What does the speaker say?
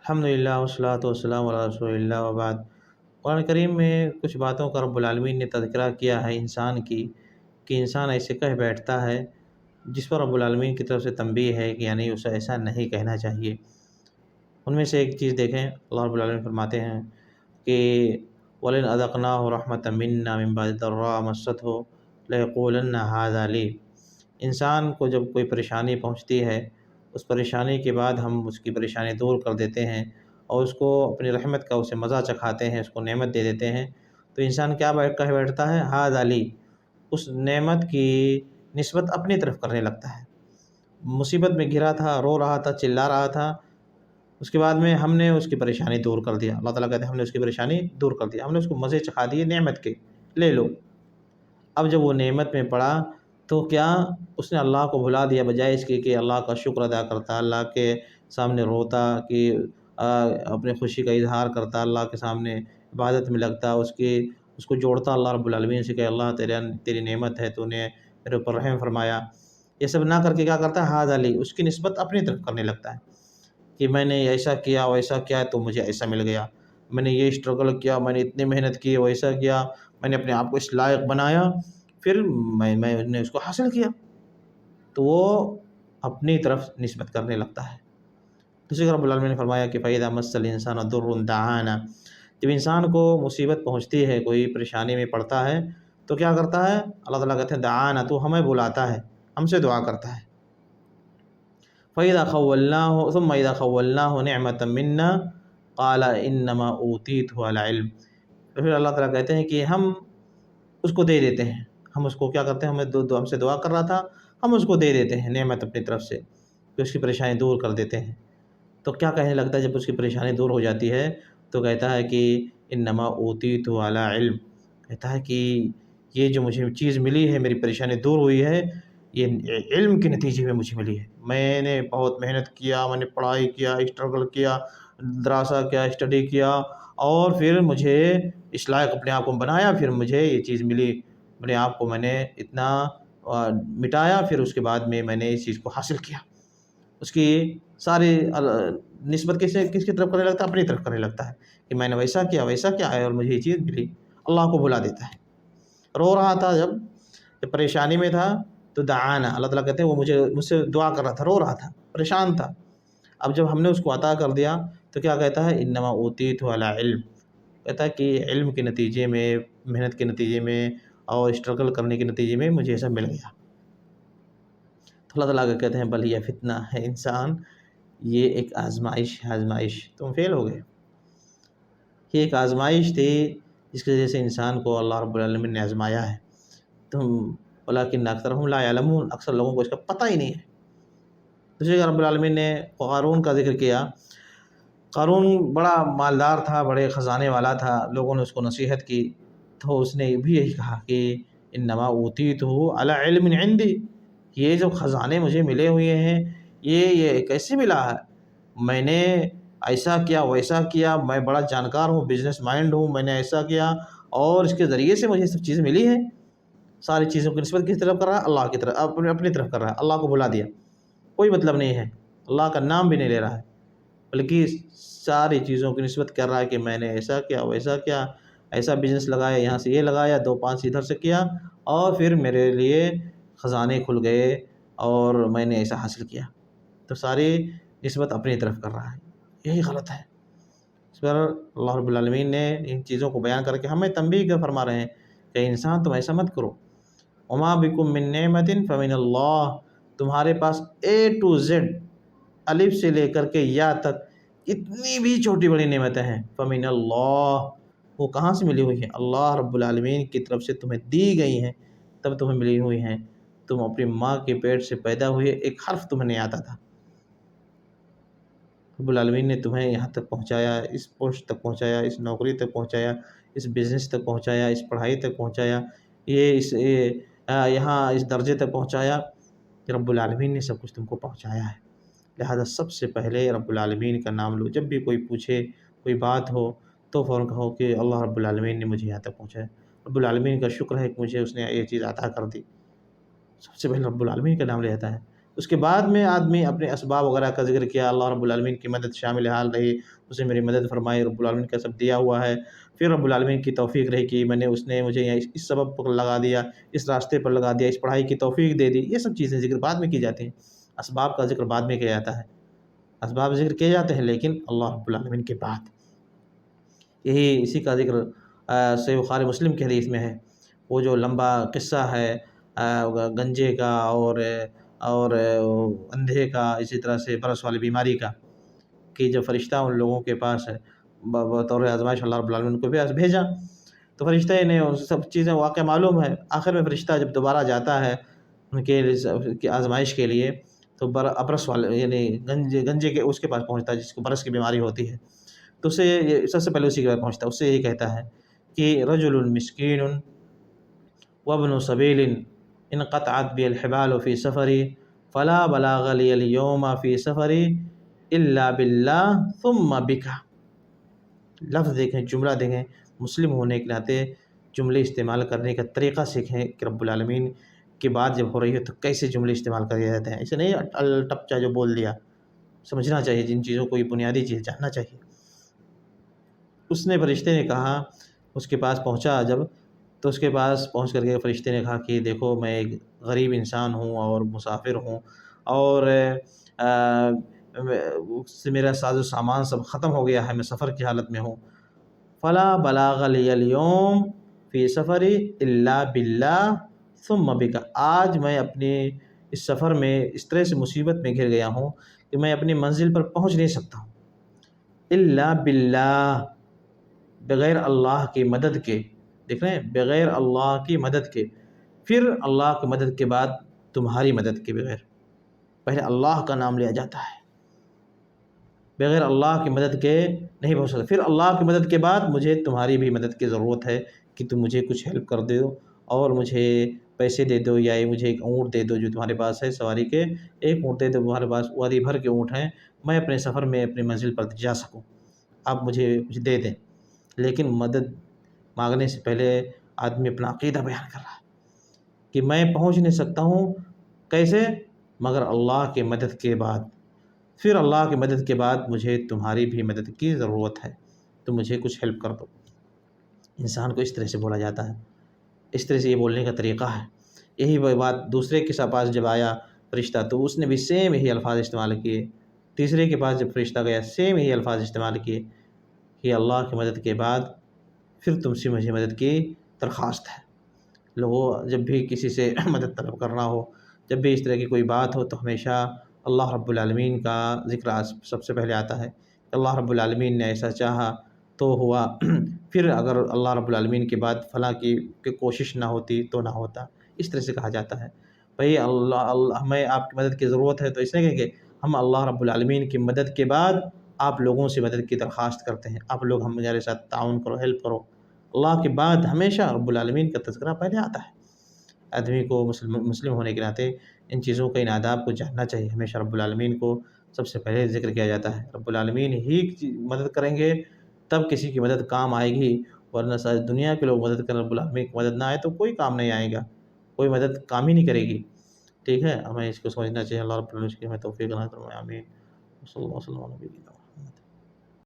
الحمدللہ والصلاۃ والسلام علی رسول اللہ وبعد۔ قرآن کریم میں کچھ باتوں کا رب العالمین نے تذکرہ کیا ہے انسان کی، کہ انسان ایسے کہہ بیٹھتا ہے جس پر رب العالمین کی طرف سے تنبیہ ہے کہ یعنی اسے ایسا نہیں کہنا چاہیے۔ ان میں سے ایک چیز دیکھیں، اللہ رب العالمین فرماتے ہیں کہ وَلَئِنْ أَذَقْنَاهُ رَحْمَةً مِنَّا مِن بَعْدِ ضَرَّاءٍ مَسَّتْهُ لَيَقُولَنَّ هَٰذَا لِي۔ انسان کو جب کوئی پریشانی پہنچتی ہے، اس پریشانی کے بعد ہم اس کی پریشانی دور کر دیتے ہیں اور اس کو اپنی رحمت کا اسے مزہ چکھاتے ہیں، اس کو نعمت دے دیتے ہیں، تو انسان کیا کہہ بیٹھتا ہے؟ ہاذا لی، اس نعمت کی نسبت اپنی طرف کرنے لگتا ہے۔ مصیبت میں گھرا تھا، رو رہا تھا، چلا رہا تھا، اس کے بعد میں ہم نے اس کی پریشانی دور کر دیا۔ اللہ تعالیٰ کہتے ہیں ہم نے اس کی پریشانی دور کر دیا، ہم نے اس کو مزے چکھا دیے نعمت کے، لے لو۔ اب جب وہ نعمت میں پڑا تو کیا اس نے اللہ کو بھلا دیا، بجائے اس کے کہ اللہ کا شکر ادا کرتا، اللہ کے سامنے روتا، کہ اپنے خوشی کا اظہار کرتا، اللہ کے سامنے عبادت میں لگتا، اس کو جوڑتا اللہ رب العالمین سے کہ اللہ تیری نعمت ہے، تو نے میرے اوپر رحم فرمایا۔ یہ سب نہ کر کے کیا کرتا ہے؟ ہاذا لی، اس کی نسبت اپنی طرف کرنے لگتا ہے کہ میں نے ایسا کیا ویسا کیا تو مجھے ایسا مل گیا، میں نے یہ اسٹرگل کیا، میں نے اتنی محنت کی، ویسا کیا، میں نے اپنے آپ کو اس لائق بنایا، پھر میں نے اس کو حاصل کیا، تو وہ اپنی طرف نسبت کرنے لگتا ہے۔ دوسری رب العالمین نے فرمایا کہ فَإِذَا مَسَّ الْإِنسَانَ ضُرٌّ دَعَانَا، جب انسان کو مصیبت پہنچتی ہے، کوئی پریشانی میں پڑتا ہے، تو کیا کرتا ہے؟ اللہ تعالیٰ کہتے ہیں دعانا، تو ہمیں بلاتا ہے، ہم سے دعا کرتا ہے۔ فَإِذَا خَوَّلْنَاهُ ثُمَّ إِذَا خَوَّلْنَاهُ نِعْمَةً مِنَّا قَالَ إِنَّمَا أُوتِيتُهُ عَلَىٰ عِلْمٍ، پھر اللہ تعالیٰ کہتے ہیں کہ ہم اس کو دے دیتے ہیں، ہم اس کو کیا کرتے ہیں، ہم سے دعا کر رہا تھا، ہم اس کو دے دیتے ہیں نعمت اپنی طرف سے، کہ اس کی پریشانی دور کر دیتے ہیں۔ تو کیا کہنے لگتا ہے جب اس کی پریشانی دور ہو جاتی ہے؟ تو کہتا ہے کہ انما اوتیت علی علم، کہتا ہے کہ یہ جو مجھے چیز ملی ہے، میری پریشانی دور ہوئی ہے، یہ علم کے نتیجے میں مجھے ملی ہے۔ میں نے بہت محنت کیا، میں نے پڑھائی کیا، اسٹرگل کیا، دراسہ کیا، اسٹڈی کیا، اور پھر مجھے اس لائق اپنے آپ کو بنایا، پھر مجھے یہ چیز ملی، اپنے آپ کو میں نے اتنا مٹایا، پھر اس کے بعد میں نے اس چیز کو حاصل کیا۔ اس کی ساری نسبت کس کی طرف کرنے لگتا ہے؟ اپنی طرف کرنے لگتا ہے کہ میں نے ویسا کیا ہے اور مجھے یہ چیز ملی، اللہ کو بھلا دیتا ہے۔ رو رہا تھا جب پریشانی میں تھا تو دعانا، اللہ تعالیٰ کہتے ہیں وہ مجھ سے دعا کر رہا تھا، رو رہا تھا، پریشان تھا، اب جب ہم نے اس کو عطا کر دیا تو کیا کہتا ہے؟ انما اوتیت علی علم، کہتا ہے کہ علم کے نتیجے میں، محنت کے نتیجے میں اور اسٹرگل کرنے کے نتیجے میں مجھے ایسا مل گیا۔ تو اللہ تعالیٰ کہتے ہیں بل یہ فتنہ ہے انسان، یہ ایک آزمائش ہے، آزمائش، تم فیل ہو گئے۔ یہ ایک آزمائش تھی جس کی وجہ سے انسان کو اللہ رب العالمین نے آزمایا ہے۔ ولکن اکثرهم لا یعلمون، اکثر لوگوں کو اس کا پتہ ہی نہیں ہے۔ دوسری رب العالمین نے قارون کا ذکر کیا۔ قارون بڑا مالدار تھا، بڑے خزانے والا تھا، لوگوں نے اس کو نصیحت کی تو اس نے بھی یہی کہا کہ انما اوتیتہ علی علم عندی، یہ جو خزانے مجھے ملے ہوئے ہیں یہ کیسے ملا ہے؟ میں نے ایسا کیا ویسا کیا، میں بڑا جانکار ہوں، بزنس مائنڈ ہوں، میں نے ایسا کیا اور اس کے ذریعے سے مجھے سب چیز ملی ہے۔ ساری چیزوں کی نسبت کس طرف کر رہا ہے؟ اللہ کی طرف، اپنی طرف کر رہا ہے، اللہ کو بھلا دیا، کوئی مطلب نہیں ہے، اللہ کا نام بھی نہیں لے رہا ہے، بلکہ ساری چیزوں کی نسبت کر رہا ہے کہ میں نے ایسا کیا ویسا کیا، ایسا بزنس لگایا، یہاں سے یہ لگایا، 2-5 ادھر سے کیا، اور پھر میرے لیے خزانے کھل گئے اور میں نے ایسا حاصل کیا۔ تو ساری نسبت اپنی طرف کر رہا ہے، یہی غلط ہے۔ اس پر اللہ رب العالمین نے ان چیزوں کو بیان کر کے ہمیں تنبیہ کر فرما رہے ہیں کہ انسان تم ایسا مت کرو۔ وما بکم من نعمت فمن اللہ، تمہارے پاس A to Z، الف سے لے کر کے یا تک اتنی بھی چھوٹی بڑی نعمتیں ہیں، فمن اللہ، وہ کہاں سے ملی ہوئی ہیں؟ اللہ رب العالمین کی طرف سے تمہیں دی گئی ہیں، تب تمہیں ملی ہوئی ہیں۔ تم اپنی ماں کے پیٹ سے پیدا ہوئے، ایک حرف تمہیں نہیں آتا تھا، رب العالمین نے تمہیں یہاں تک پہنچایا، اس پوسٹ تک پہنچایا، اس نوکری تک پہنچایا، اس بزنس تک پہنچایا، اس پڑھائی تک پہنچایا، یہاں اس درجے تک پہنچایا، کہ رب العالمین نے سب کچھ تم کو پہنچایا ہے۔ لہذا سب سے پہلے رب العالمین کا نام لو، جب بھی کوئی پوچھے، کوئی بات ہو تو فوراً کہو کہ اللہ رب العالمین نے مجھے یہاں تک پہنچایا، رب العالمین کا شکر ہے کہ مجھے اس نے یہ چیز عطا کر دی۔ سب سے پہلے رب العالمین کا نام لے جاتا ہے، اس کے بعد میں آدمی اپنے اسباب وغیرہ کا ذکر کیا، اللہ رب العالمین کی مدد شامل حال رہی، اسے میری مدد فرمائی، رب العالمین کا سب دیا ہوا ہے، پھر رب العالمین کی توفیق رہی کہ اس نے مجھے یہاں اس سبب پر لگا دیا، اس راستے پر لگا دیا، اس پڑھائی کی توفیق دے دی۔ یہ سب چیزیں ذکر بعد میں کی جاتی ہیں، اسباب کا ذکر بعد میں کیا جاتا ہے، اسباب ذکر کیے جاتے ہیں لیکن اللہ رب العالمین کے بعد۔ یہی اسی کا ذکر صحیح بخاری مسلم کی حدیث میں ہے، وہ جو لمبا قصہ ہے گنجے کا اور اندھے کا، اسی طرح سے برس والی بیماری کا، کہ جب فرشتہ ان لوگوں کے پاس بطور آزمائش اللہ رب العالمین کو بھیجا، تو فرشتہ نے ان سب چیزیں واقع معلوم ہے، آخر میں فرشتہ جب دوبارہ جاتا ہے ان کے آزمائش کے لیے، تو ابرس والے یعنی گنجے کے اس کے پاس پہنچتا ہے جس کو برس کی بیماری ہوتی ہے، تو اسے سب سے پہلے اسی کے پاس پہنچتا ہے، اس سے یہی کہتا ہے کہ رجل مسکین وابن سبیل انقطعت بی الحبال فی سفری فلا بلاغ لی اليوم فی سفری الا باللہ ثم بک۔ لفظ دیکھیں، جملہ دیکھیں، مسلم ہونے کے ناطے جملے استعمال کرنے کا طریقہ سیکھیں کہ رب العالمین کی بات جب ہو رہی ہے تو کیسے جملے استعمال کیے جاتے ہیں، اسے نہیں الٹپچا جو بول دیا، سمجھنا چاہیے، جن چیزوں کو یہ بنیادی چیز جاننا چاہیے۔ اس نے فرشتے نے کہا، اس کے پاس پہنچا جب، تو اس کے پاس پہنچ کر کے فرشتے نے کہا کہ دیکھو میں ایک غریب انسان ہوں اور مسافر ہوں، اور میرا ساز و سامان سب ختم ہو گیا ہے، میں سفر کی حالت میں ہوں، فلا بلاغ لی اليوم فی سفری الا باللہ ثم بک۔ آج میں اپنے اس سفر میں اس طرح سے مصیبت میں گھر گیا ہوں کہ میں اپنی منزل پر پہنچ نہیں سکتا ہوں، الا باللہ، بغیر اللہ کی مدد کے، دیکھ رہے ہیں، بغیر اللہ کی مدد کے، پھر اللہ کی مدد کے بعد تمہاری مدد کے بغیر، پہلے اللہ کا نام لیا جاتا ہے، بغیر اللہ کی مدد کے نہیں پہنچ سکتا، پھر اللہ کی مدد کے بعد مجھے تمہاری بھی مدد کی ضرورت ہے کہ تم مجھے کچھ ہیلپ کر دو اور مجھے پیسے دے دو، یا مجھے ایک اونٹ دے دو جو تمہارے پاس ہے سواری کے، ایک اونٹ دے دو، تمہارے پاس وادی بھر کے اونٹ ہیں، میں اپنے سفر میں اپنی منزل پر جا سکوں، آپ مجھے دے دیں۔ لیکن مدد مانگنے سے پہلے آدمی اپنا عقیدہ بیان کر رہا ہے کہ میں پہنچ نہیں سکتا ہوں، کیسے؟ مگر اللہ کی مدد کے بعد، پھر اللہ کی مدد کے بعد مجھے تمہاری بھی مدد کی ضرورت ہے، تو مجھے کچھ ہیلپ کر دو۔ انسان کو اس طرح سے بولا جاتا ہے، اس طرح سے یہ بولنے کا طریقہ ہے۔ یہی بات دوسرے کے پاس جب آیا فرشتہ تو اس نے بھی سیم یہی الفاظ استعمال کیے، تیسرے کے پاس جب فرشتہ گیا سیم یہی الفاظ استعمال کیے کہ اللہ کی مدد کے بعد پھر تم سے مجھے مدد کی درخواست ہے۔ لوگوں جب بھی کسی سے مدد طلب کرنا ہو، جب بھی اس طرح کی کوئی بات ہو، تو ہمیشہ اللہ رب العالمین کا ذکر سب سے پہلے آتا ہے کہ اللہ رب العالمین نے ایسا چاہا تو ہوا، پھر اگر اللہ رب العالمین کے بعد فلاں کی کوشش نہ ہوتی تو نہ ہوتا، اس طرح سے کہا جاتا ہے۔ بھئی ہمیں آپ کی مدد کی ضرورت ہے، تو اس لیے کہ ہم اللہ رب العالمین کی مدد کے بعد آپ لوگوں سے مدد کی درخواست کرتے ہیں، آپ لوگ ہمارے ساتھ تعاون کرو، ہیلپ کرو۔ اللہ کے بعد ہمیشہ رب العالمین کا تذکرہ پہلے آتا ہے۔ آدمی کو مسلم ہونے کے ناطے ان چیزوں کا، ان آداب کو جاننا چاہیے، ہمیشہ رب العالمین کو سب سے پہلے ذکر کیا جاتا ہے، رب العالمین ہی مدد کریں گے تب کسی کی مدد کام آئے گی، ورنہ ساری دنیا کے لوگ مدد کریں، رب العالمین کی مدد نہ آئے تو کوئی کام نہیں آئے گا، کوئی مدد کام ہی نہیں کرے گی۔ ٹھیک ہے، ہمیں اس کو سمجھنا چاہیے، اللہ رب العالمین کی ہمیں توفیق عطا فرمائے، آمین۔ صلی اللہ علیہ وسلم۔